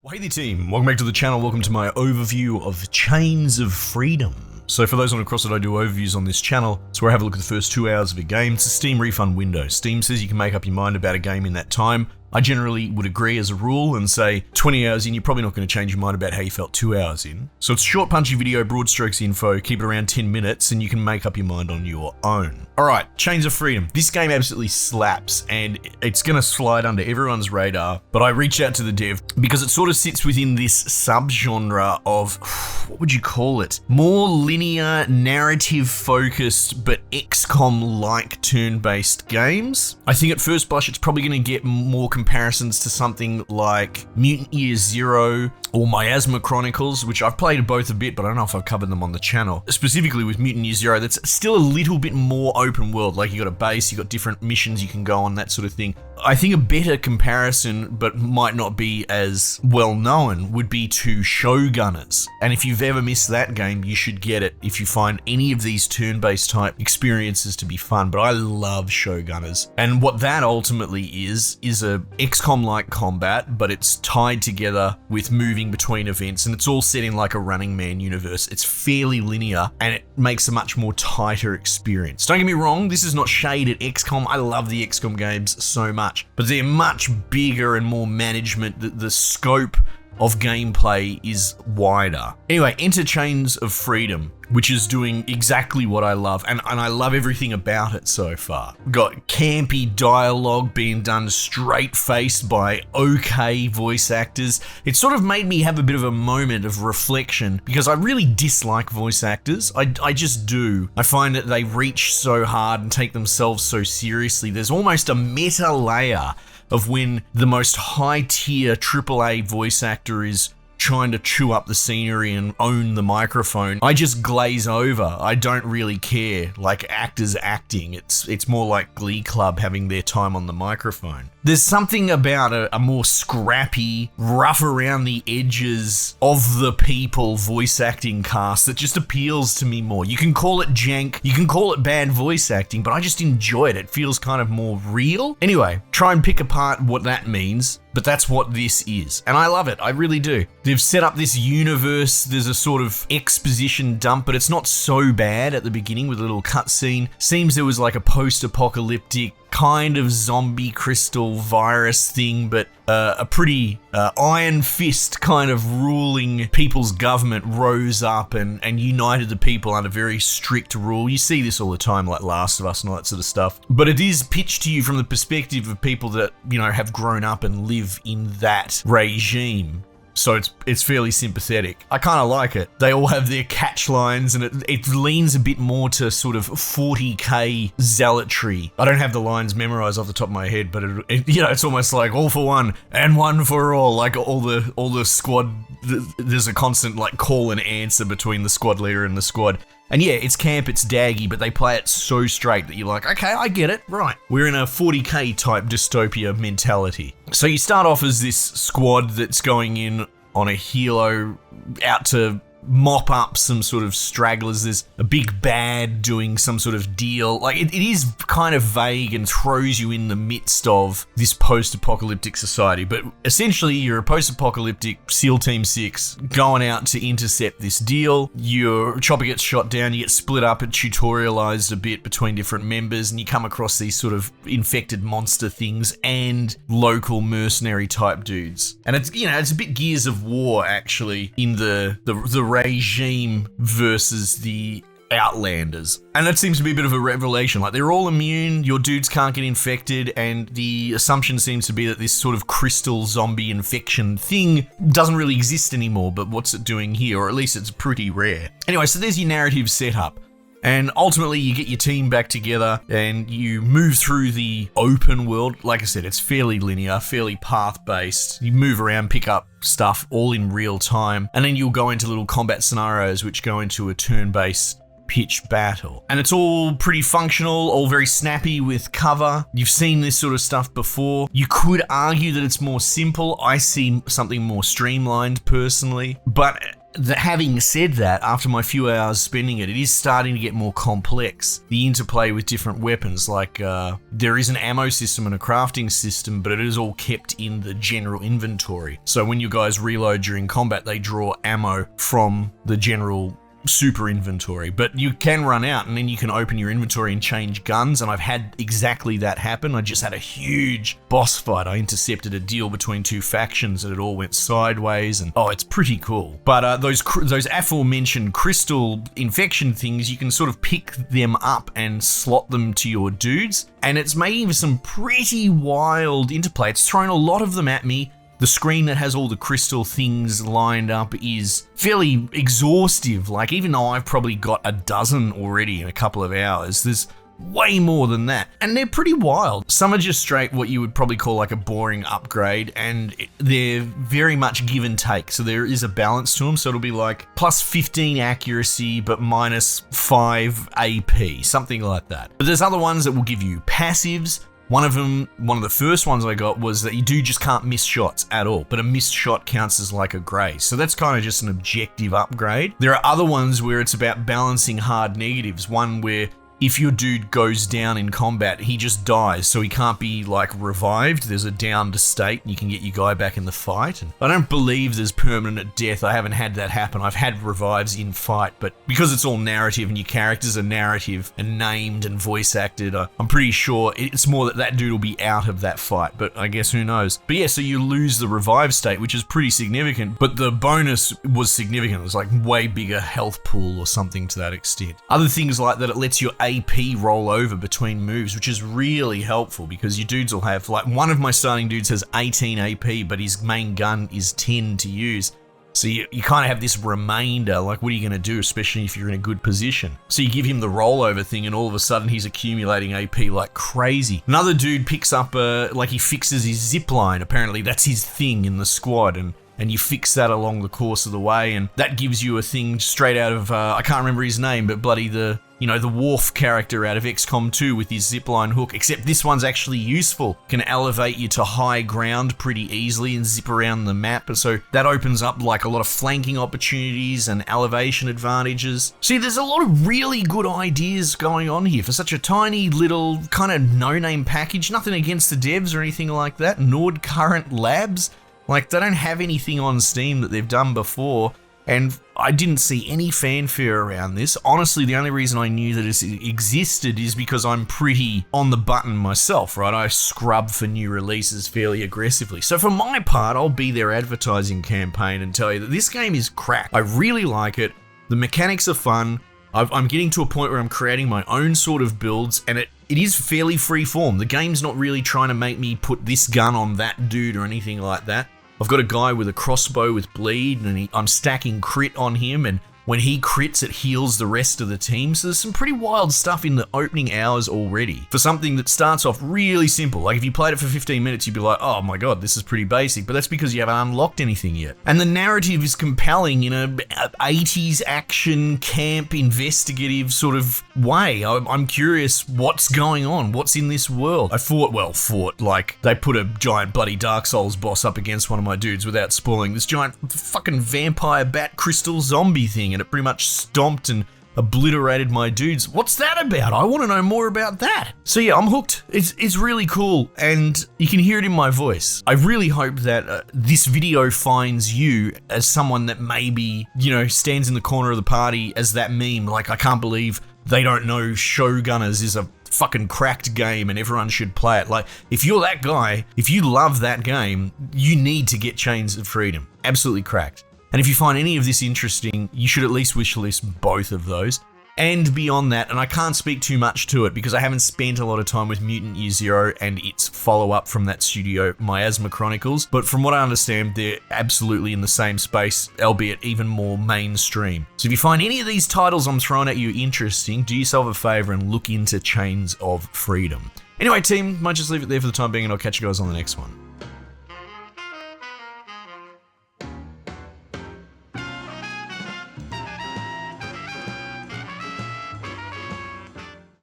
Well, hey there team, welcome back to the channel, welcome to my overview of Chains of Freedom. So for those on across it, I do overviews on this channel. It's where I have a look at the first 2 hours of a game. It's a Steam refund window. Steam says you can make up your mind about a game in that time. I generally would agree as a rule and say 20 hours in, you're probably not going to change your mind about how you felt 2 hours in. So it's short, punchy video, broad strokes info, keep it around 10 minutes, and you can make up your mind on your own. Alright, Chains of Freedom. This game absolutely slaps, and it's going to slide under everyone's radar, but I reached out to the dev because it sort of sits within this subgenre of, what would you call it? More linear, narrative-focused, but XCOM-like turn-based games. I think at first blush, it's probably going to get more comparisons to something like Mutant Year Zero or Miasma Chronicles, which I've played both a bit, but I don't know if I've covered them on the channel. Specifically with Mutant Year Zero, that's still a little bit more open world, like you got a base, you got different missions you can go on, that sort of thing. I think a better comparison, but might not be as well known, would be to Showgunners. And if you've ever missed that game, you should get it if you find any of these turn-based type experiences to be fun. But I love Showgunners. And what that ultimately is a XCOM-like combat, but it's tied together with moving between events, and it's all set in like a Running Man universe. It's fairly linear, and it makes a much more tighter experience. Don't get me wrong, this is not shade at XCOM. I love the XCOM games so much, but they're much bigger and more management. The scope of gameplay is wider. Anyway, enter Chains of Freedom, which is doing exactly what I love, and I love everything about it so far. Got campy dialogue being done straight-faced by okay voice actors. It sort of made me have a bit of a moment of reflection, because I really dislike voice actors. I just do. I find that they reach so hard and take themselves so seriously. There's almost a meta layer of when the most high-tier AAA voice actor is trying to chew up the scenery and own the microphone. I just glaze over. I don't really care. Like actors acting, it's more like Glee Club having their time on the microphone. There's something about a more scrappy, rough around the edges of the people voice acting cast that just appeals to me more. You can call it jank, you can call it bad voice acting, but I just enjoy it. It feels kind of more real. Anyway, try and pick apart what that means, but that's what this is. And I love it, I really do. They've set up this universe, there's a sort of exposition dump, but it's not so bad at the beginning with a little cutscene. Seems there was like a post-apocalyptic kind of zombie crystal virus thing, but a pretty iron fist kind of ruling people's government rose up and united the people under very strict rule. You see this all the time, like Last of Us and all that sort of stuff. But it is pitched to you from the perspective of people that, you know, have grown up and live in that regime. So it's fairly sympathetic. I kind of like it. They all have their catch lines, and it leans a bit more to sort of 40k zealotry. I don't have the lines memorized off the top of my head, but you know, it's almost like all for one and one for all. Like all the squad, there's a constant like call and answer between the squad leader and the squad. And yeah, it's camp, it's daggy, but they play it so straight that you're like, okay, I get it, right. We're in a 40k type dystopia mentality. So you start off as this squad that's going in on a helo out to mop up some sort of stragglers. There's a big bad doing some sort of deal. Like it is kind of vague and throws you in the midst of this post-apocalyptic society. But essentially you're a post-apocalyptic SEAL Team 6 going out to intercept this deal. Your chopper gets shot down, you get split up and tutorialized a bit between different members, and you come across these sort of infected monster things and local mercenary type dudes. And it's, you know, it's a bit Gears of War actually in the regime versus the Outlanders. And that seems to be a bit of a revelation. Like, they're all immune, your dudes can't get infected, and the assumption seems to be that this sort of crystal zombie infection thing doesn't really exist anymore, but what's it doing here? Or at least it's pretty rare. Anyway, so there's your narrative setup. And ultimately you get your team back together and you move through the open world. Like I said, it's fairly linear, fairly path-based. You move around, pick up stuff all in real time, and then you'll go into little combat scenarios which go into a turn-based pitch battle. And it's all pretty functional, all very snappy with cover. You've seen this sort of stuff before. You could argue that it's more simple. I see something more streamlined personally, but Having said that, after my few hours spending it, it is starting to get more complex. The interplay with different weapons, like there is an ammo system and a crafting system, but it is all kept in the general inventory. So when you guys reload during combat, they draw ammo from the general super inventory, but you can run out and then you can open your inventory and change guns, and I've had exactly that happen. I just had a huge boss fight. I intercepted a deal between two factions and it all went sideways, and it's pretty cool. But those aforementioned crystal infection things, you can sort of pick them up and slot them to your dudes, and it's making some pretty wild interplay. It's thrown a lot of them at me. The screen that has all the crystal things lined up is fairly exhaustive. Like, even though I've probably got a dozen already in a couple of hours, there's way more than that. And they're pretty wild. Some are just straight what you would probably call like a boring upgrade, and they're very much give and take. So there is a balance to them. So it'll be like plus 15 accuracy, but minus 5 AP, something like that. But there's other ones that will give you passives. One of the first ones I got was that you just can't miss shots at all, but a missed shot counts as like a grace. So that's kind of just an objective upgrade. There are other ones where it's about balancing hard negatives. One where if your dude goes down in combat, he just dies, so he can't be like revived. There's a downed state and you can get your guy back in the fight. And I don't believe there's permanent death. I haven't had that happen. I've had revives in fight, but because it's all narrative and your characters are narrative and named and voice acted, I'm pretty sure it's more that dude will be out of that fight, but I guess who knows. But yeah, so you lose the revive state, which is pretty significant, but the bonus was significant. It was like way bigger health pool or something to that extent. Other things like that, it lets your AP roll over between moves, which is really helpful because your dudes will have, like, one of my starting dudes has 18 AP, but his main gun is 10 to use. So you kind of have this remainder, like, what are you going to do, especially if you're in a good position? So you give him the rollover thing and all of a sudden he's accumulating AP like crazy. Another dude picks up, he fixes his zip line. Apparently that's his thing in the squad, and you fix that along the course of the way, and that gives you a thing straight out of, I can't remember his name, but bloody the Worf character out of XCOM 2 with his zipline hook, except this one's actually useful. Can elevate you to high ground pretty easily and zip around the map, and so that opens up like a lot of flanking opportunities and elevation advantages. See, there's a lot of really good ideas going on here for such a tiny little kind of no-name package. Nothing against the devs or anything like that. Nord Current Labs, like, they don't have anything on Steam that they've done before, and I didn't see any fanfare around this. Honestly, the only reason I knew that it existed is because I'm pretty on the button myself, right? I scrub for new releases fairly aggressively. So for my part, I'll be their advertising campaign and tell you that this game is crack. I really like it. The mechanics are fun. I'm getting to a point where I'm creating my own sort of builds, and it is fairly free form. The game's not really trying to make me put this gun on that dude or anything like that. I've got a guy with a crossbow with bleed, and I'm stacking crit on him, and when he crits, it heals the rest of the team. So there's some pretty wild stuff in the opening hours already for something that starts off really simple. Like, if you played it for 15 minutes, you'd be like, oh my god, this is pretty basic, but that's because you haven't unlocked anything yet. And the narrative is compelling in a 80s action, camp, investigative sort of way. I'm curious what's going on, what's in this world. I fought, like, they put a giant bloody Dark Souls boss up against one of my dudes without spoiling. This giant fucking vampire bat crystal zombie thing, and it pretty much stomped and obliterated my dudes. What's that about? I want to know more about that. So yeah, I'm hooked. It's really cool, and you can hear it in my voice. I really hope that this video finds you as someone that maybe, stands in the corner of the party as that meme, like, I can't believe they don't know Showgunners is a fucking cracked game and everyone should play it. Like, if you're that guy, if you love that game, you need to get Chains of Freedom. Absolutely cracked. And if you find any of this interesting, you should at least wishlist both of those. And beyond that, and I can't speak too much to it because I haven't spent a lot of time with Mutant Year Zero and its follow-up from that studio, Miasma Chronicles, but from what I understand, they're absolutely in the same space, albeit even more mainstream. So if you find any of these titles I'm throwing at you interesting, do yourself a favor and look into Chains of Freedom. Anyway, team, might just leave it there for the time being, and I'll catch you guys on the next one.